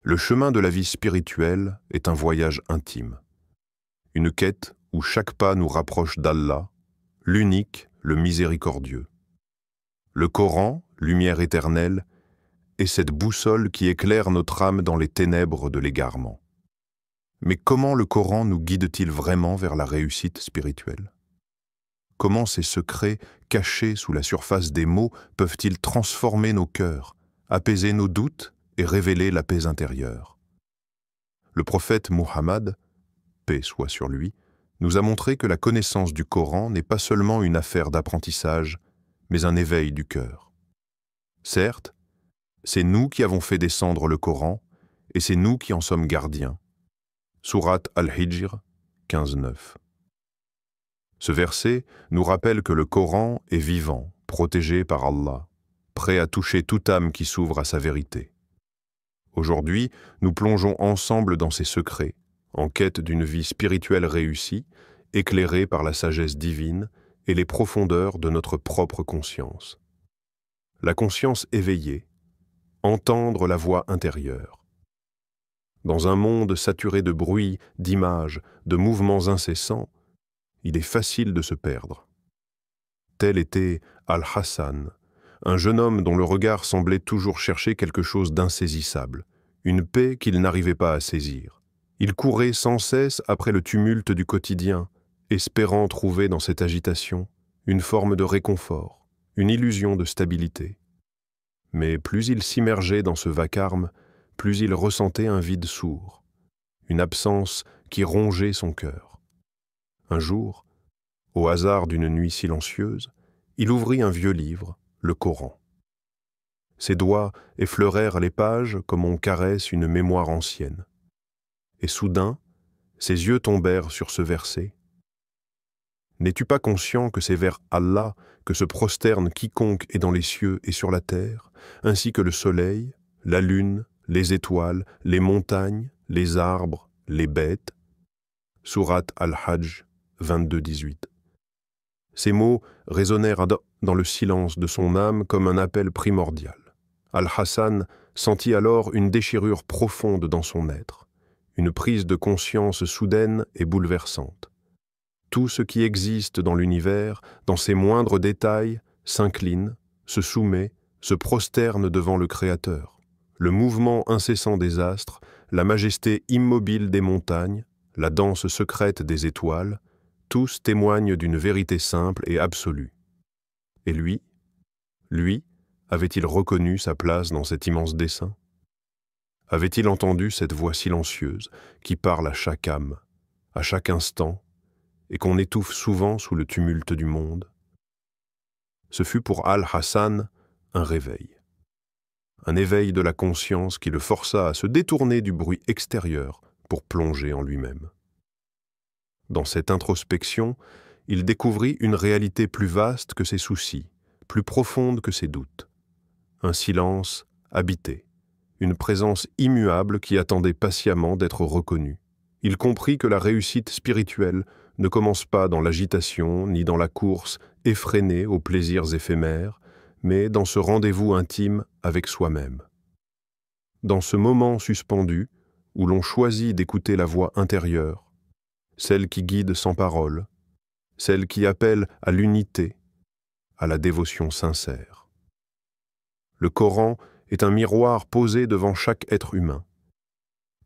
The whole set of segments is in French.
Le chemin de la vie spirituelle est un voyage intime. Une quête où chaque pas nous rapproche d'Allah, l'unique, le miséricordieux. Le Coran, lumière éternelle, est cette boussole qui éclaire notre âme dans les ténèbres de l'égarement. Mais comment le Coran nous guide-t-il vraiment vers la réussite spirituelle? Comment ces secrets, cachés sous la surface des mots, peuvent-ils transformer nos cœurs, apaiser nos doutes et révéler la paix intérieure? Le prophète Muhammad, paix soit sur lui, nous a montré que la connaissance du Coran n'est pas seulement une affaire d'apprentissage, mais un éveil du cœur. Certes, c'est nous qui avons fait descendre le Coran, et c'est nous qui en sommes gardiens. Sourate Al-Hijr 15:9. Ce verset nous rappelle que le Coran est vivant, protégé par Allah, prêt à toucher toute âme qui s'ouvre à sa vérité. Aujourd'hui, nous plongeons ensemble dans ses secrets, en quête d'une vie spirituelle réussie, éclairée par la sagesse divine et les profondeurs de notre propre conscience. La conscience éveillée, entendre la voix intérieure. Dans un monde saturé de bruit, d'images, de mouvements incessants, il est facile de se perdre. Tel était Al-Hassan, un jeune homme dont le regard semblait toujours chercher quelque chose d'insaisissable, une paix qu'il n'arrivait pas à saisir. Il courait sans cesse après le tumulte du quotidien, espérant trouver dans cette agitation une forme de réconfort, une illusion de stabilité. Mais plus il s'immergeait dans ce vacarme, plus il ressentait un vide sourd, une absence qui rongeait son cœur. Un jour, au hasard d'une nuit silencieuse, il ouvrit un vieux livre, le Coran. Ses doigts effleurèrent les pages comme on caresse une mémoire ancienne. Et soudain, ses yeux tombèrent sur ce verset. « N'es-tu pas conscient que c'est vers Allah que se prosterne quiconque est dans les cieux et sur la terre, ainsi que le soleil, la lune, les étoiles, les montagnes, les arbres, les bêtes ?» Sourate Al-Hajj 22-18. Ces mots résonnèrent dans le silence de son âme comme un appel primordial. Al-Hassan sentit alors une déchirure profonde dans son être, une prise de conscience soudaine et bouleversante. Tout ce qui existe dans l'univers, dans ses moindres détails, s'incline, se soumet, se prosterne devant le Créateur. Le mouvement incessant des astres, la majesté immobile des montagnes, la danse secrète des étoiles, tous témoignent d'une vérité simple et absolue. Et lui, avait-il reconnu sa place dans cet immense dessein? Avait-il entendu cette voix silencieuse qui parle à chaque âme, à chaque instant, et qu'on étouffe souvent sous le tumulte du monde? Ce fut pour Al-Hassan un réveil. Un éveil de la conscience qui le força à se détourner du bruit extérieur pour plonger en lui-même. Dans cette introspection, il découvrit une réalité plus vaste que ses soucis, plus profonde que ses doutes. Un silence habité, une présence immuable qui attendait patiemment d'être reconnue. Il comprit que la réussite spirituelle ne commence pas dans l'agitation ni dans la course effrénée aux plaisirs éphémères, mais dans ce rendez-vous intime avec soi-même. Dans ce moment suspendu où l'on choisit d'écouter la voix intérieure, celle qui guide sans parole, celle qui appelle à l'unité, à la dévotion sincère. Le Coran est un miroir posé devant chaque être humain.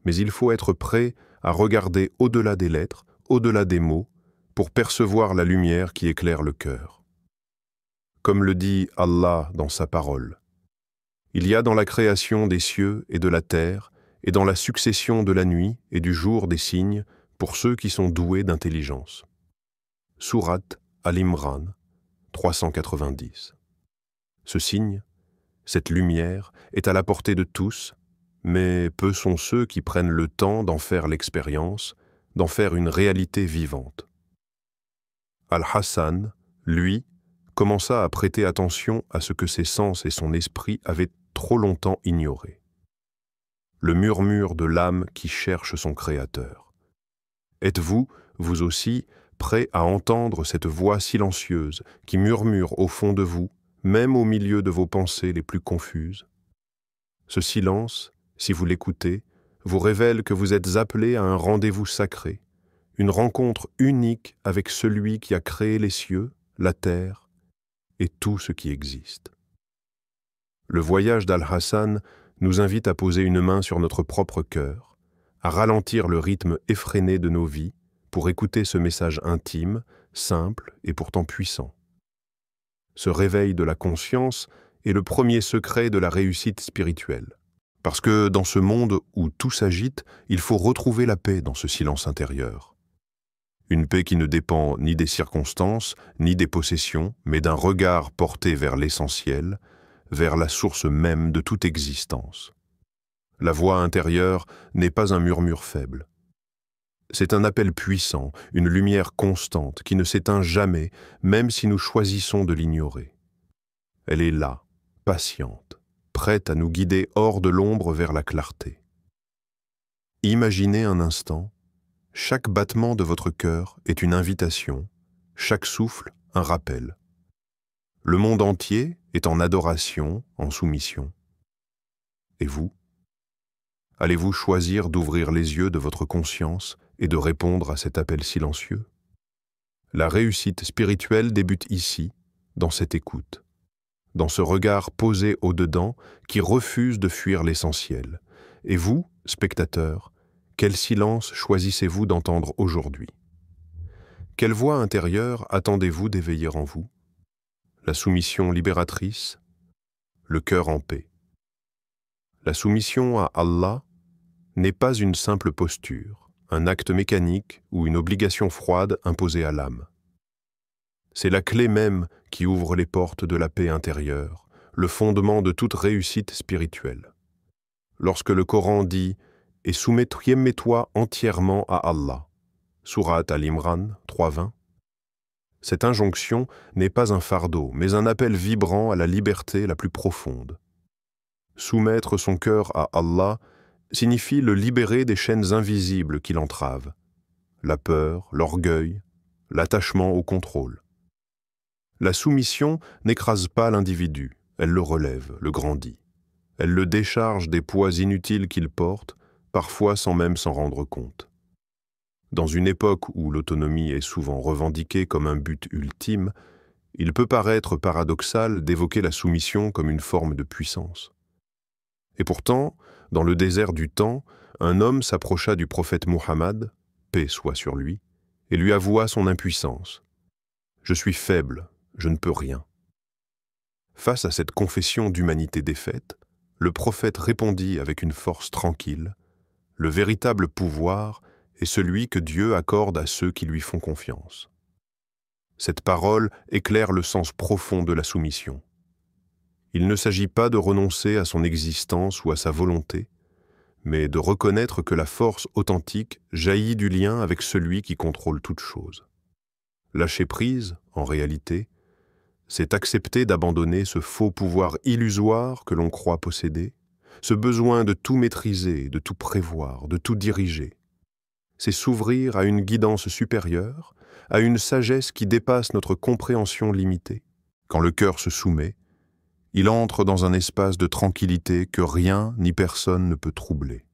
Mais il faut être prêt à regarder au-delà des lettres, au-delà des mots, pour percevoir la lumière qui éclaire le cœur. Comme le dit Allah dans sa parole, « Il y a dans la création des cieux et de la terre, et dans la succession de la nuit et du jour des signes, pour ceux qui sont doués d'intelligence. » Sourate Al-Imran 390. Ce signe, cette lumière, est à la portée de tous, mais peu sont ceux qui prennent le temps d'en faire l'expérience, d'en faire une réalité vivante. Al-Hassan, lui, commença à prêter attention à ce que ses sens et son esprit avaient trop longtemps ignoré. Le murmure de l'âme qui cherche son Créateur. Êtes-vous, vous aussi, prêt à entendre cette voix silencieuse qui murmure au fond de vous, même au milieu de vos pensées les plus confuses? Ce silence, si vous l'écoutez, vous révèle que vous êtes appelés à un rendez-vous sacré, une rencontre unique avec celui qui a créé les cieux, la terre et tout ce qui existe. Le voyage d'Al-Hassan nous invite à poser une main sur notre propre cœur, à ralentir le rythme effréné de nos vies pour écouter ce message intime, simple et pourtant puissant. Ce réveil de la conscience est le premier secret de la réussite spirituelle. Parce que dans ce monde où tout s'agite, il faut retrouver la paix dans ce silence intérieur. Une paix qui ne dépend ni des circonstances, ni des possessions, mais d'un regard porté vers l'essentiel, vers la source même de toute existence. La voix intérieure n'est pas un murmure faible. C'est un appel puissant, une lumière constante qui ne s'éteint jamais, même si nous choisissons de l'ignorer. Elle est là, patiente, prête à nous guider hors de l'ombre vers la clarté. Imaginez un instant, chaque battement de votre cœur est une invitation, chaque souffle un rappel. Le monde entier est en adoration, en soumission. Et vous? Allez-vous choisir d'ouvrir les yeux de votre conscience et de répondre à cet appel silencieux? La réussite spirituelle débute ici, dans cette écoute, dans ce regard posé au-dedans qui refuse de fuir l'essentiel. Et vous, spectateurs, quel silence choisissez-vous d'entendre aujourd'hui? Quelle voix intérieure attendez-vous d'éveiller en vous? La soumission libératrice, le cœur en paix. La soumission à Allah n'est pas une simple posture, un acte mécanique ou une obligation froide imposée à l'âme. C'est la clé même qui ouvre les portes de la paix intérieure, le fondement de toute réussite spirituelle. Lorsque le Coran dit « Et soumettez-toi entièrement à Allah » Sourate Al-Imran 3:20, cette injonction n'est pas un fardeau, mais un appel vibrant à la liberté la plus profonde. Soumettre son cœur à Allah signifie le libérer des chaînes invisibles qui l'entravent, la peur, l'orgueil, l'attachement au contrôle. La soumission n'écrase pas l'individu, elle le relève, le grandit. Elle le décharge des poids inutiles qu'il porte, parfois sans même s'en rendre compte. Dans une époque où l'autonomie est souvent revendiquée comme un but ultime, il peut paraître paradoxal d'évoquer la soumission comme une forme de puissance. Et pourtant, dans le désert du temps, un homme s'approcha du prophète Muhammad, paix soit sur lui, et lui avoua son impuissance. « Je suis faible, je ne peux rien. » Face à cette confession d'humanité défaite, le prophète répondit avec une force tranquille, « Le véritable pouvoir est celui que Dieu accorde à ceux qui lui font confiance. » Cette parole éclaire le sens profond de la soumission. Il ne s'agit pas de renoncer à son existence ou à sa volonté, mais de reconnaître que la force authentique jaillit du lien avec celui qui contrôle toute chose. Lâcher prise, en réalité, c'est accepter d'abandonner ce faux pouvoir illusoire que l'on croit posséder, ce besoin de tout maîtriser, de tout prévoir, de tout diriger. C'est s'ouvrir à une guidance supérieure, à une sagesse qui dépasse notre compréhension limitée. Quand le cœur se soumet, il entre dans un espace de tranquillité que rien ni personne ne peut troubler.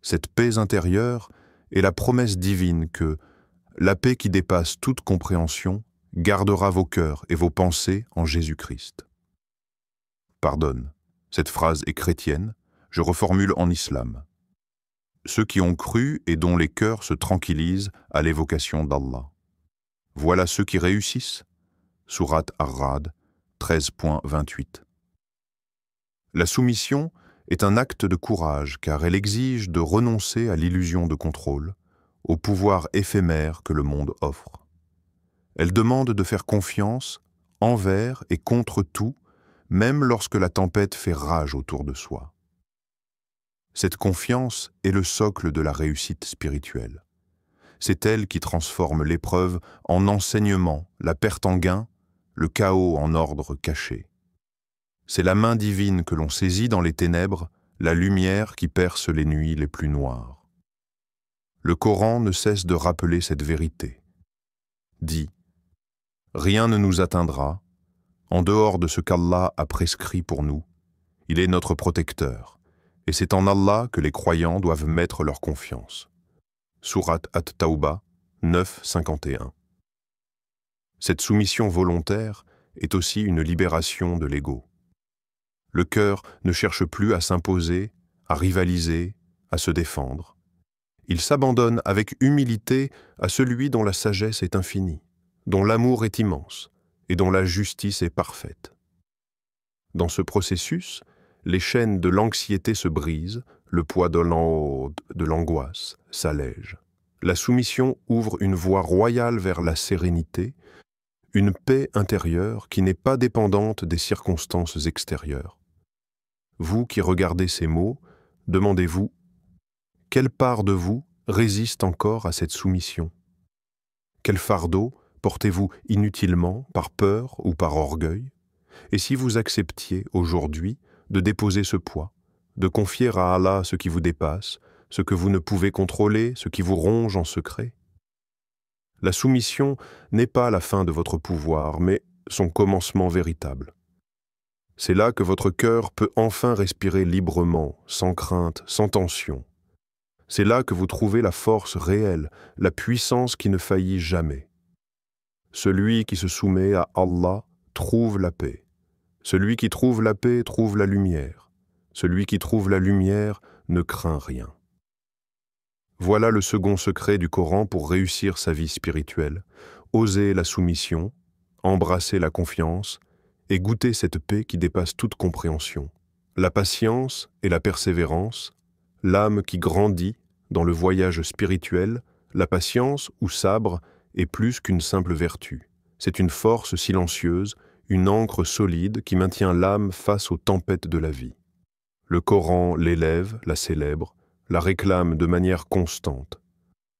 Cette paix intérieure est la promesse divine que la paix qui dépasse toute compréhension gardera vos cœurs et vos pensées en Jésus-Christ. Pardonne, cette phrase est chrétienne, je reformule en islam. Ceux qui ont cru et dont les cœurs se tranquillisent à l'évocation d'Allah. Voilà ceux qui réussissent. Sourate Ar-Ra'd 13.28. La soumission est un acte de courage car elle exige de renoncer à l'illusion de contrôle, au pouvoir éphémère que le monde offre. Elle demande de faire confiance envers et contre tout, même lorsque la tempête fait rage autour de soi. Cette confiance est le socle de la réussite spirituelle. C'est elle qui transforme l'épreuve en enseignement, la perte en gain, le chaos en ordre caché. C'est la main divine que l'on saisit dans les ténèbres, la lumière qui perce les nuits les plus noires. Le Coran ne cesse de rappeler cette vérité. Dit « Rien ne nous atteindra, en dehors de ce qu'Allah a prescrit pour nous. Il est notre protecteur, et c'est en Allah que les croyants doivent mettre leur confiance. Sourate At-Tawbah 9:51. Cette soumission volontaire est aussi une libération de l'ego. Le cœur ne cherche plus à s'imposer, à rivaliser, à se défendre. Il s'abandonne avec humilité à celui dont la sagesse est infinie, dont l'amour est immense et dont la justice est parfaite. Dans ce processus, les chaînes de l'anxiété se brisent, le poids de l'angoisse s'allège. La soumission ouvre une voie royale vers la sérénité, une paix intérieure qui n'est pas dépendante des circonstances extérieures. Vous qui regardez ces mots, demandez-vous, quelle part de vous résiste encore à cette soumission? Quel fardeau portez-vous inutilement par peur ou par orgueil? Et si vous acceptiez aujourd'hui de déposer ce poids, de confier à Allah ce qui vous dépasse, ce que vous ne pouvez contrôler, ce qui vous ronge en secret? La soumission n'est pas la fin de votre pouvoir, mais son commencement véritable. C'est là que votre cœur peut enfin respirer librement, sans crainte, sans tension. C'est là que vous trouvez la force réelle, la puissance qui ne faillit jamais. Celui qui se soumet à Allah trouve la paix. Celui qui trouve la paix trouve la lumière. Celui qui trouve la lumière ne craint rien. Voilà le second secret du Coran pour réussir sa vie spirituelle. Oser la soumission, embrasser la confiance et goûter cette paix qui dépasse toute compréhension. La patience et la persévérance, l'âme qui grandit dans le voyage spirituel, la patience ou sabre est plus qu'une simple vertu. C'est une force silencieuse, une ancre solide qui maintient l'âme face aux tempêtes de la vie. Le Coran l'élève, la célèbre, la réclame de manière constante.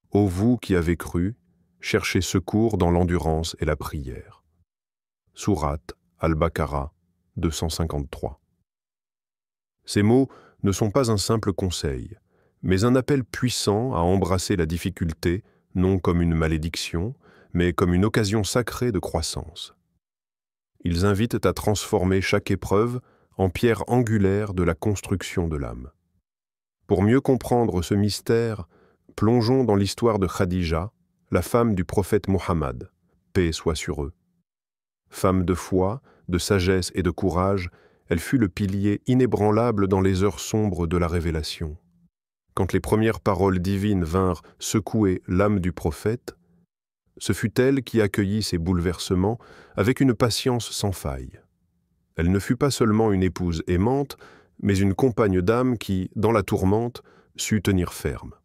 Ô vous qui avez cru, cherchez secours dans l'endurance et la prière. Sourate Al-Baqarah 253. Ces mots ne sont pas un simple conseil, mais un appel puissant à embrasser la difficulté, non comme une malédiction, mais comme une occasion sacrée de croissance. Ils invitent à transformer chaque épreuve en pierre angulaire de la construction de l'âme. Pour mieux comprendre ce mystère, plongeons dans l'histoire de Khadija, la femme du prophète Mohammed, paix soit sur eux. Femme de foi, de sagesse et de courage, elle fut le pilier inébranlable dans les heures sombres de la révélation. Quand les premières paroles divines vinrent secouer l'âme du prophète, ce fut elle qui accueillit ces bouleversements avec une patience sans faille. Elle ne fut pas seulement une épouse aimante, mais une compagne d'âme qui, dans la tourmente, sut tenir ferme.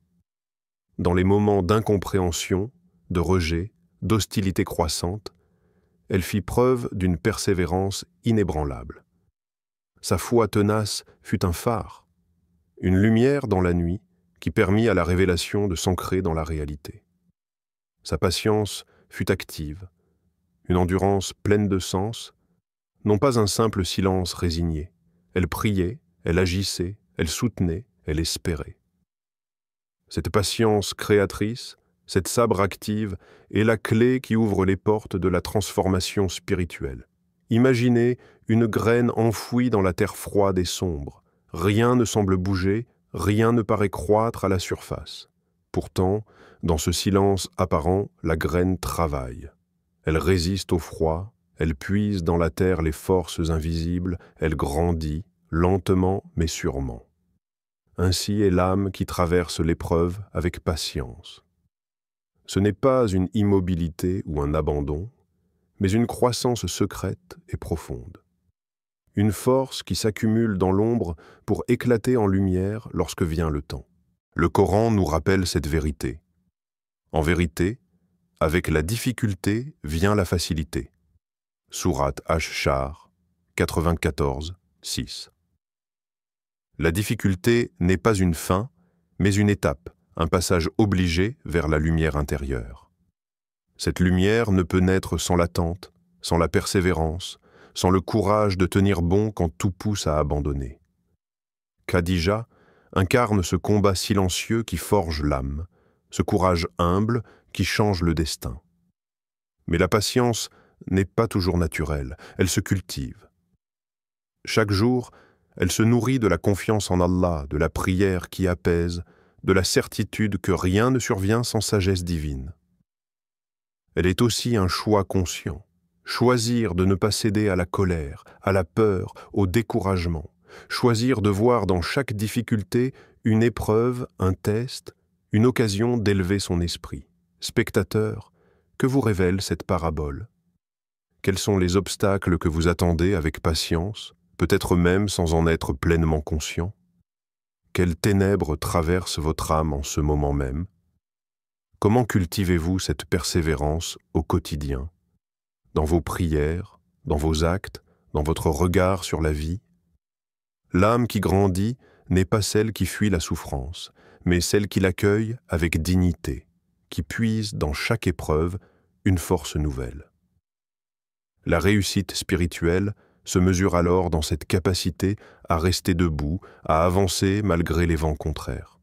Dans les moments d'incompréhension, de rejet, d'hostilité croissante, elle fit preuve d'une persévérance inébranlable. Sa foi tenace fut un phare, une lumière dans la nuit qui permit à la révélation de s'ancrer dans la réalité. Sa patience fut active, une endurance pleine de sens, non pas un simple silence résigné. Elle priait, elle agissait, elle soutenait, elle espérait. Cette patience créatrice, cette sabre active, est la clé qui ouvre les portes de la transformation spirituelle. Imaginez une graine enfouie dans la terre froide et sombre. Rien ne semble bouger, rien ne paraît croître à la surface. Pourtant, dans ce silence apparent, la graine travaille. Elle résiste au froid, elle puise dans la terre les forces invisibles, elle grandit, lentement mais sûrement. Ainsi est l'âme qui traverse l'épreuve avec patience. Ce n'est pas une immobilité ou un abandon, mais une croissance secrète et profonde. Une force qui s'accumule dans l'ombre pour éclater en lumière lorsque vient le temps. Le Coran nous rappelle cette vérité. En vérité, avec la difficulté vient la facilité. Sourate Ash-Shar 94, 6. La difficulté n'est pas une fin, mais une étape, un passage obligé vers la lumière intérieure. Cette lumière ne peut naître sans l'attente, sans la persévérance, sans le courage de tenir bon quand tout pousse à abandonner. Khadija incarne ce combat silencieux qui forge l'âme, ce courage humble qui change le destin. Mais la patience n'est pas toujours naturelle, elle se cultive. Chaque jour, Elle se nourrit de la confiance en Allah, de la prière qui apaise, de la certitude que rien ne survient sans sagesse divine. Elle est aussi un choix conscient. Choisir de ne pas céder à la colère, à la peur, au découragement. Choisir de voir dans chaque difficulté une épreuve, un test, une occasion d'élever son esprit. Spectateur, que vous révèle cette parabole? Quels sont les obstacles que vous attendez avec patience, peut-être même sans en être pleinement conscient? Quelles ténèbres traversent votre âme en ce moment même? Comment cultivez-vous cette persévérance au quotidien? Dans vos prières, dans vos actes, dans votre regard sur la vie? L'âme qui grandit n'est pas celle qui fuit la souffrance, mais celle qui l'accueille avec dignité, qui puise dans chaque épreuve une force nouvelle. La réussite spirituelle se mesure alors dans cette capacité à rester debout, à avancer malgré les vents contraires.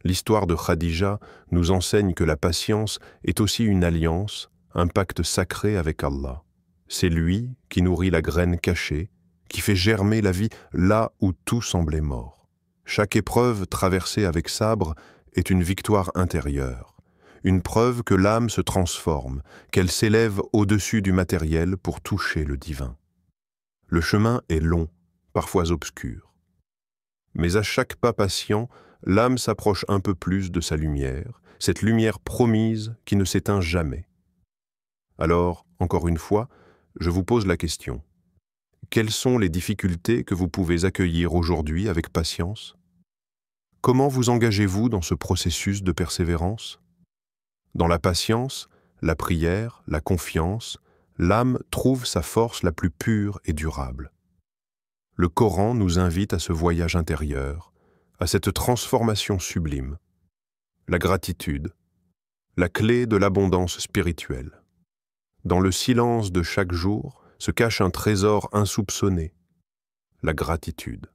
L'histoire de Khadija nous enseigne que la patience est aussi une alliance, un pacte sacré avec Allah. C'est lui qui nourrit la graine cachée, qui fait germer la vie là où tout semblait mort. Chaque épreuve traversée avec sabre est une victoire intérieure, une preuve que l'âme se transforme, qu'elle s'élève au-dessus du matériel pour toucher le divin. Le chemin est long, parfois obscur. Mais à chaque pas patient, l'âme s'approche un peu plus de sa lumière, cette lumière promise qui ne s'éteint jamais. Alors, encore une fois, je vous pose la question. Quelles sont les difficultés que vous pouvez accueillir aujourd'hui avec patience? Comment vous engagez-vous dans ce processus de persévérance? Dans la patience, la prière, la confiance, l'âme trouve sa force la plus pure et durable. Le Coran nous invite à ce voyage intérieur, à cette transformation sublime. La gratitude, la clé de l'abondance spirituelle. Dans le silence de chaque jour se cache un trésor insoupçonné, la gratitude.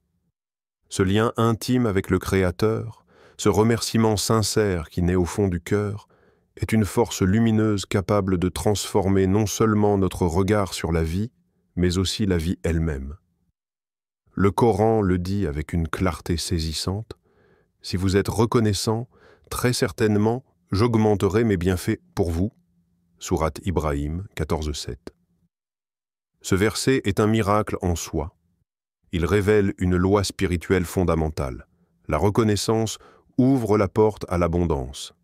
Ce lien intime avec le Créateur, ce remerciement sincère qui naît au fond du cœur, est une force lumineuse capable de transformer non seulement notre regard sur la vie, mais aussi la vie elle-même. Le Coran le dit avec une clarté saisissante. Si vous êtes reconnaissant, très certainement, j'augmenterai mes bienfaits pour vous. Sourate Ibrahim 14:7. Ce verset est un miracle en soi. Il révèle une loi spirituelle fondamentale. La reconnaissance ouvre la porte à l'abondance.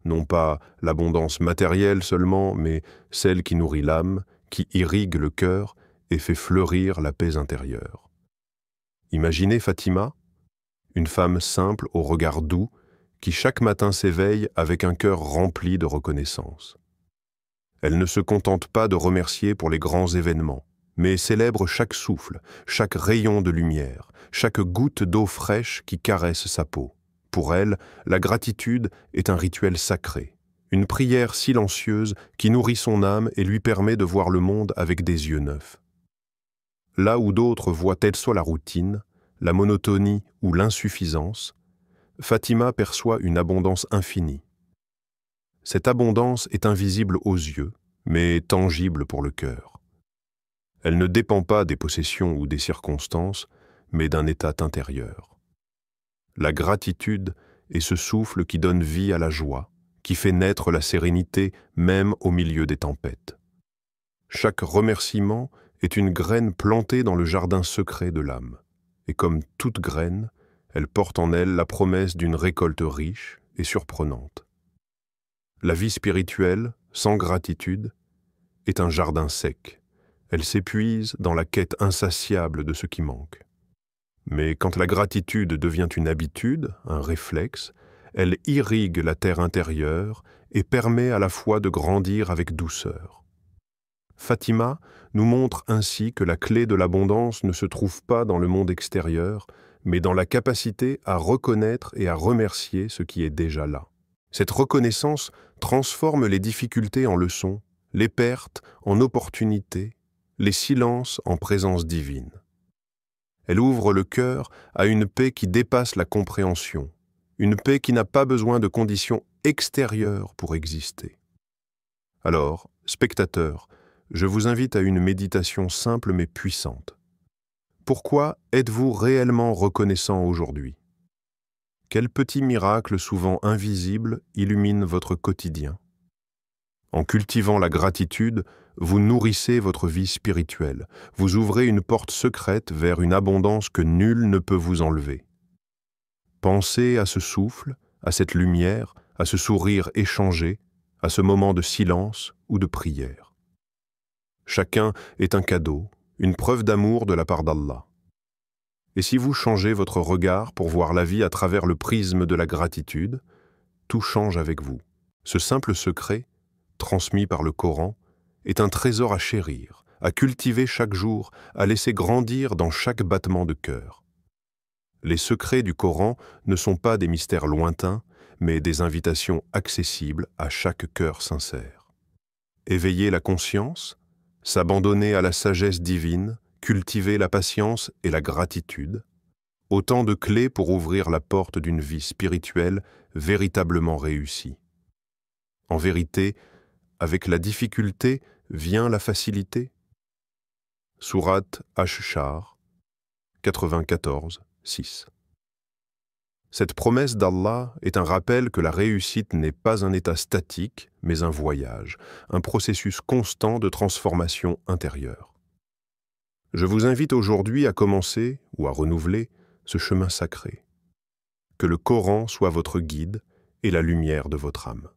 Non pas l'abondance matérielle seulement, mais celle qui nourrit l'âme, qui irrigue le cœur et fait fleurir la paix intérieure. Imaginez Fatima, une femme simple au regard doux, qui chaque matin s'éveille avec un cœur rempli de reconnaissance. Elle ne se contente pas de remercier pour les grands événements, mais célèbre chaque souffle, chaque rayon de lumière, chaque goutte d'eau fraîche qui caresse sa peau. Pour elle, la gratitude est un rituel sacré, une prière silencieuse qui nourrit son âme et lui permet de voir le monde avec des yeux neufs. Là où d'autres voient telle soit la routine, la monotonie ou l'insuffisance, Fatima perçoit une abondance infinie. Cette abondance est invisible aux yeux, mais tangible pour le cœur. Elle ne dépend pas des possessions ou des circonstances, mais d'un état intérieur. La gratitude est ce souffle qui donne vie à la joie, qui fait naître la sérénité même au milieu des tempêtes. Chaque remerciement est une graine plantée dans le jardin secret de l'âme, et comme toute graine, elle porte en elle la promesse d'une récolte riche et surprenante. La vie spirituelle, sans gratitude, est un jardin sec. Elle s'épuise dans la quête insatiable de ce qui manque. Mais quand la gratitude devient une habitude, un réflexe, elle irrigue la terre intérieure et permet à la fois de grandir avec douceur. Fatima nous montre ainsi que la clé de l'abondance ne se trouve pas dans le monde extérieur, mais dans la capacité à reconnaître et à remercier ce qui est déjà là. Cette reconnaissance transforme les difficultés en leçons, les pertes en opportunités, les silences en présence divine. Elle ouvre le cœur à une paix qui dépasse la compréhension, une paix qui n'a pas besoin de conditions extérieures pour exister. Alors, spectateurs, je vous invite à une méditation simple mais puissante. Pourquoi êtes-vous réellement reconnaissant aujourd'hui? Quel petit miracle souvent invisible illumine votre quotidien? En cultivant la gratitude, vous nourrissez votre vie spirituelle, vous ouvrez une porte secrète vers une abondance que nul ne peut vous enlever. Pensez à ce souffle, à cette lumière, à ce sourire échangé, à ce moment de silence ou de prière. Chacun est un cadeau, une preuve d'amour de la part d'Allah. Et si vous changez votre regard pour voir la vie à travers le prisme de la gratitude, tout change avec vous. Ce simple secret, transmis par le Coran, est un trésor à chérir, à cultiver chaque jour, à laisser grandir dans chaque battement de cœur. Les secrets du Coran ne sont pas des mystères lointains, mais des invitations accessibles à chaque cœur sincère. Éveiller la conscience, s'abandonner à la sagesse divine, cultiver la patience et la gratitude, autant de clés pour ouvrir la porte d'une vie spirituelle véritablement réussie. En vérité, avec la difficulté vient la facilité. Sourate Ash-Shar 94, 6. Cette promesse d'Allah est un rappel que la réussite n'est pas un état statique, mais un voyage, un processus constant de transformation intérieure. Je vous invite aujourd'hui à commencer ou à renouveler ce chemin sacré. Que le Coran soit votre guide et la lumière de votre âme.